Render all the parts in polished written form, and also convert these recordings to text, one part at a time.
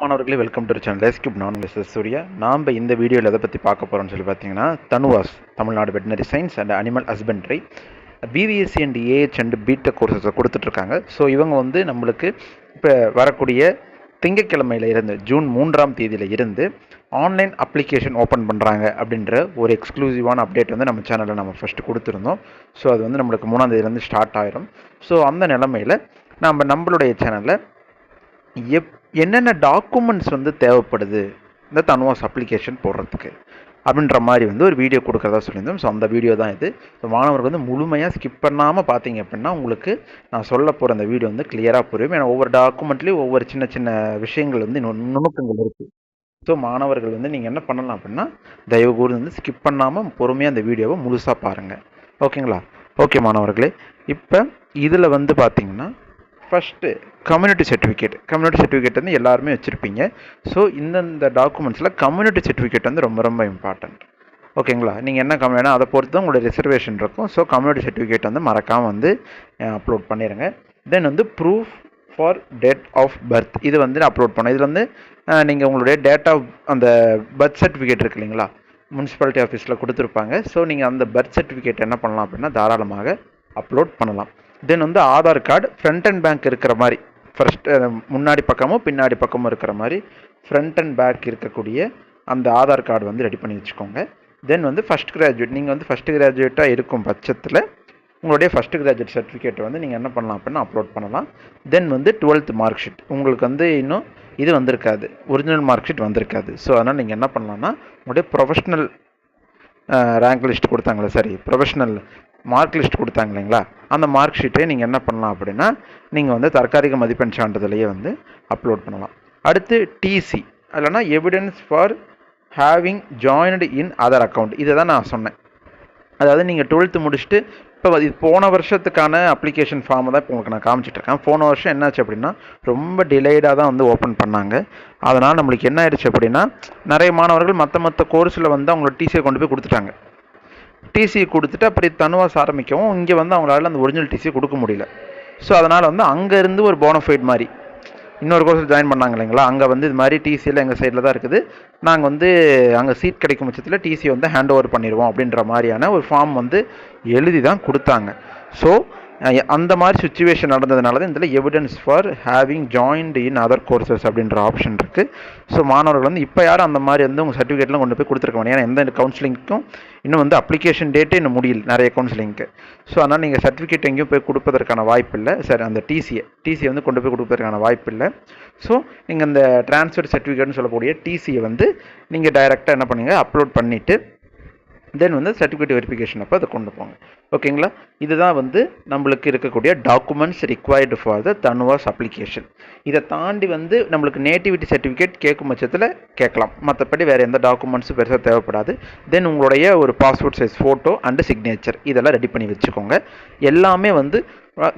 மாணவர்களே welcome to channel S cube. நான் Mrs Surya. நாம் இந்த வீடியோவில் எதை பற்றி பார்க்க போகிறோம்னு சொல்லி பார்த்தீங்கன்னா, TANUVAS Tamil Nadu veterinary science and animal husbandry BVSc and AH and BTech கோர்சஸை கொடுத்துட்ருக்காங்க. ஸோ இவங்க வந்து நம்மளுக்கு இப்போ வரக்கூடிய திங்கட்கிழமையில் இருந்து ஜூன் 3ஆம் தேதியில் இருந்து ஆன்லைன் அப்ளிகேஷன் ஓப்பன் பண்ணுறாங்க அப்படின்ற ஒரு எக்ஸ்க்ளூசிவான அப்டேட் வந்து நம்ம சேனலில் நம்ம ஃபஸ்ட்டு கொடுத்துருந்தோம். ஸோ அது வந்து நம்மளுக்கு 3ஆம் தேதியிலேருந்து ஸ்டார்ட் ஆயிரும். ஸோ அந்த நிலமையில் நம்மளுடைய சேனலில் என்னென்ன டாக்குமெண்ட்ஸ் வந்து தேவைப்படுது இந்த தனுவாஸ் அப்ளிகேஷன் போடுறதுக்கு அப்படின்ற மாதிரி வந்து ஒரு வீடியோ கொடுக்குறதா சொல்லியிருந்தோம். ஸோ அந்த வீடியோ தான் இது. ஸோ மாணவர்கள் வந்து முழுமையாக ஸ்கிப் பண்ணாமல் பார்த்தீங்க அப்படின்னா உங்களுக்கு நான் சொல்ல போகிற அந்த வீடியோ வந்து கிளியராக புரியும். ஏன்னா ஒவ்வொரு டாக்குமெண்ட்லேயும் ஒவ்வொரு சின்ன சின்ன விஷயங்கள் வந்து நுணுக்கங்கள் இருக்குது. ஸோ மாணவர்கள் வந்து நீங்கள் என்ன பண்ணலாம் அப்படின்னா தயவு கூர்ந்து வந்து ஸ்கிப் பண்ணாமல் பொறுமையாக அந்த வீடியோவை முழுசாக பாருங்கள். ஓகேங்களா? ஓகே மாணவர்களே, இப்போ இதில் வந்து பார்த்தீங்கன்னா ஃபஸ்ட்டு கம்யூனிட்டி சர்டிஃபிகேட் வந்து எல்லாருமே வச்சுருப்பீங்க. ஸோ இந்தந்த டாக்குமெண்ட்ஸில் கம்யூனிட்டி சர்டிஃபிகேட் வந்து ரொம்ப ரொம்ப இம்பார்ட்டண்ட். ஓகேங்களா? நீங்கள் என்ன கம்யூனா அதை பொறுத்து தான் உங்களோட ரிசர்வேஷன் இருக்கும். ஸோ கம்யூனிட்டி சர்டிஃபிகேட் வந்து மறக்காமல் வந்து அப்லோட் பண்ணிடுங்க. தென் வந்து proof for date of birth இது வந்து அப்லோட் பண்ணோம். இதில் வந்து நீங்கள் உங்களுடைய டேட் ஆஃப் அந்த பர்த் சர்டிஃபிகேட் இருக்கு இல்லைங்களா, முனிசிபாலிட்டி ஆஃபீஸில் கொடுத்துருப்பாங்க. ஸோ நீங்கள் அந்த பர்த் சர்டிஃபிகேட் என்ன பண்ணலாம் அப்படின்னா தாராளமாக அப்லோட் பண்ணலாம். தென் வந்து Aadhaar card front and back இருக்கிற மாதிரி, ஃபர்ஸ்ட் முன்னாடி பக்கமும் பின்னாடி பக்கமும் இருக்கிற மாதிரி ஃப்ரண்ட் அண்ட் பேக் இருக்கக்கூடிய அந்த ஆதார் கார்டு வந்து ரெடி பண்ணி வச்சுக்கோங்க. தென் வந்து ஃபஸ்ட் கிராஜுவேட், நீங்கள் வந்து ஃபஸ்ட் கிராஜுவேட்டாக இருக்கும் பட்சத்தில் உங்களுடைய ஃபஸ்ட் கிராஜுவேட் சர்டிஃபிகேட் வந்து நீங்கள் என்ன பண்ணலாம் அப்படின்னா அப்லோட் பண்ணலாம். தென் வந்து 12th மார்க் ஷீட் உங்களுக்கு வந்து இன்னும் இது வந்திருக்காது, ஒரிஜினல் மார்க் ஷீட் வந்திருக்காது. ஸோ அதனால் நீங்கள் என்ன பண்ணலாம்னா உங்களுடைய ப்ரொஃபஷ்னல் ரேங்க் லிஸ்ட் கொடுத்தாங்களே, சரி ப்ரொஃபஷ்னல் மார்க் லிஸ்ட் கொடுத்தாங்க இல்லைங்களா, அந்த மார்க் ஷீட்டை நீங்கள் என்ன பண்ணலாம் அப்படின்னா நீங்கள் வந்து தற்காலிக மதிப்பெண் சான்றிதழையே வந்து அப்லோட் பண்ணலாம். அடுத்து டிசி இல்லைனா evidence for having joined in other account, இதை தான் நான் சொன்னேன். அதாவது நீங்கள் 12th முடிச்சுட்டு இப்போ இது போன வருஷத்துக்கான அப்ளிகேஷன் ஃபார்மை தான் இப்போ உங்களுக்கு நான் காமிச்சிட்ருக்கேன். போன வருஷம் என்னாச்சு அப்படின்னா ரொம்ப டிலேடாக தான் வந்து ஓப்பன் பண்ணாங்க. அதனால் நம்மளுக்கு என்ன ஆயிடுச்சு அப்படின்னா நிறைய மாணவர்கள் மற்ற கோர்ஸில் வந்து அவங்களோட டிசியை கொண்டு போய் கொடுத்துட்டாங்க. டிசி கொடுத்துட்டு அப்படி தனுவாஸ் ஆரம்பிக்கவும் இங்கே வந்து அவங்களால அந்த ஒரிஜினல் டிசியை கொடுக்க முடியல. ஸோ அதனால் வந்து அங்கேருந்து ஒரு போனஃபைட் மாதிரி இன்னொரு கோர்ஸில் ஜாயின் பண்ணாங்க இல்லைங்களா, அங்கே வந்து இது மாதிரி டிசியில் எங்கள் சைடில் தான் இருக்குது, நாங்கள் வந்து அங்கே சீட் கிடைக்கும் பட்சத்தில் டிசியை வந்து ஹேண்ட் ஓவர் பண்ணிடுவோம் அப்படின்ற மாதிரியான ஒரு ஃபார்ம் வந்து எழுதி தான் கொடுத்தாங்க. ஸோ அந்த மாதிரி சுச்சுவேஷன் நடந்ததுனால தான் இதில் evidence for having joined in other courses அப்படின்ற ஆப்ஷன் இருக்குது. ஸோ மாணவர்கள் வந்து இப்போ யாரும் அந்த மாதிரி வந்து உங்கள் சர்டிஃபிகேட்லாம் கொண்டு போய் கொடுத்துருக்க மாட்டேன். ஏன்னா எந்த கவுன்சிலிங்க்கும் இன்னும் வந்து அப்ளிகேஷன் டேட்டே இன்னும் முடியல நிறைய கவுன்சிலிங்க்கு. ஸோ அதனால் நீங்கள் சர்டிஃபிகேட் எங்கேயும் போய் கொடுப்பதற்கான வாய்ப்பு இல்லை. சரி, அந்த டிசியை வந்து கொண்டு போய் கொடுப்பதற்கான வாய்ப்பு இல்லை. ஸோ நீங்கள் இந்த ட்ரான்ஸ்ஃபர் சர்டிஃபிகேட்னு சொல்லக்கூடிய டிசியை வந்து நீங்கள் டைரெக்டாக என்ன பண்ணுங்க அப்லோட் பண்ணிவிட்டு தென் வந்து சர்டிஃபிகேட் வெரிஃபிகேஷன் அப்போ அதை கொண்டு போங்க. ஓகேங்களா? இதுதான் வந்து நம்மளுக்கு இருக்கக்கூடிய documents required for the TANUVAS application. இதை தாண்டி வந்து நம்மளுக்கு நேட்டிவிட்டி சர்டிஃபிகேட் கேட்கும் பட்சத்தில் கேட்கலாம். மற்றபடி வேறு எந்த டாக்குமெண்ட்ஸும் பெருசாக தேவைப்படாது. தென் உங்களுடைய ஒரு passport size photo and signature இதெல்லாம் ரெடி பண்ணி வச்சுக்கோங்க. எல்லாமே வந்து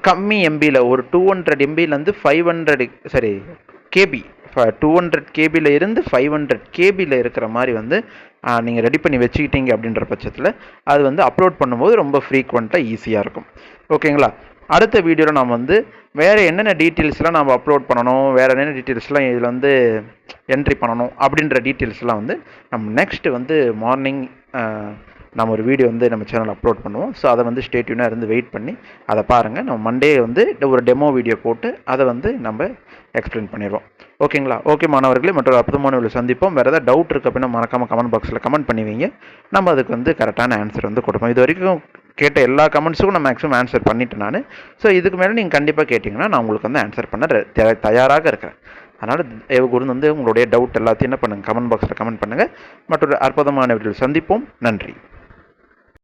கம்மி எம்பியில் ஒரு 200 எம்பியிலேருந்து 500 சரி கேபி 200 கேபியில் இருந்து 500 கேபியில் இருக்கிற மாதிரி வந்து நீங்கள் ரெடி பண்ணி வச்சுக்கிட்டீங்க அப்படின்ற பட்சத்தில் அது வந்து அப்லோட் பண்ணும்போது ரொம்ப ஃப்ரீக்வெண்ட்டாக ஈஸியாக இருக்கும். ஓகேங்களா? அடுத்த வீடியோவில் நாம் வந்து வேறு என்னென்ன டீட்டெயில்ஸ்லாம் நம்ம அப்லோட் பண்ணணும், வேறு என்னென்ன டீட்டெயில்ஸ்லாம் இதில் வந்து என்ட்ரி பண்ணணும் அப்படின்ற டீட்டெயில்ஸ்லாம் வந்து நம்ம நெக்ஸ்ட்டு வந்து மார்னிங் நம்ம ஒரு வீடியோ வந்து நம்ம சேனல் அப்லோட் பண்ணுவோம். ஸோ அதை வந்து ஸ்டே டியூனாக இருந்து வெயிட் பண்ணி அதை பாருங்கள். நம்ம மண்டே வந்து ஒரு டெமோ வீடியோ போட்டு அதை வந்து நம்ம எக்ஸ்பிளைன் பண்ணிடுவோம். ஓகேங்களா? ஓகே மாணவர்களே, மற்றொரு அற்புதமான வீடியோ சந்திப்போம். வேறு ஏதாவது டவுட் இருக்குது அப்படின்னா மறக்காமல் கமெண்ட் பாக்ஸில் கமெண்ட் பண்ணுவீங்க. நம்ம அதுக்கு வந்து கரெக்டான ஆன்சர் வந்து கொடுப்போம். இது வரைக்கும் கேட்ட எல்லா கமெண்ட்ஸுக்கும் நான் மேக்ஸிமம் ஆன்சர் பண்ணிட்டேன் நான். ஸோ இதுக்கு மேலே நீங்கள் கண்டிப்பாக கேட்டிங்கன்னா நான் உங்களுக்கு வந்து ஆன்சர் பண்ண தயாராக இருக்கிறேன். அதனால் தயவுகூர்ந்து வந்து உங்களுடைய டவுட் எல்லாத்தையும் என்ன பண்ணுங்கள் கமெண்ட் பாக்ஸில் கமெண்ட் பண்ணுங்கள். மற்றொரு அற்புதமான வீடியோ சந்திப்போம். நன்றி.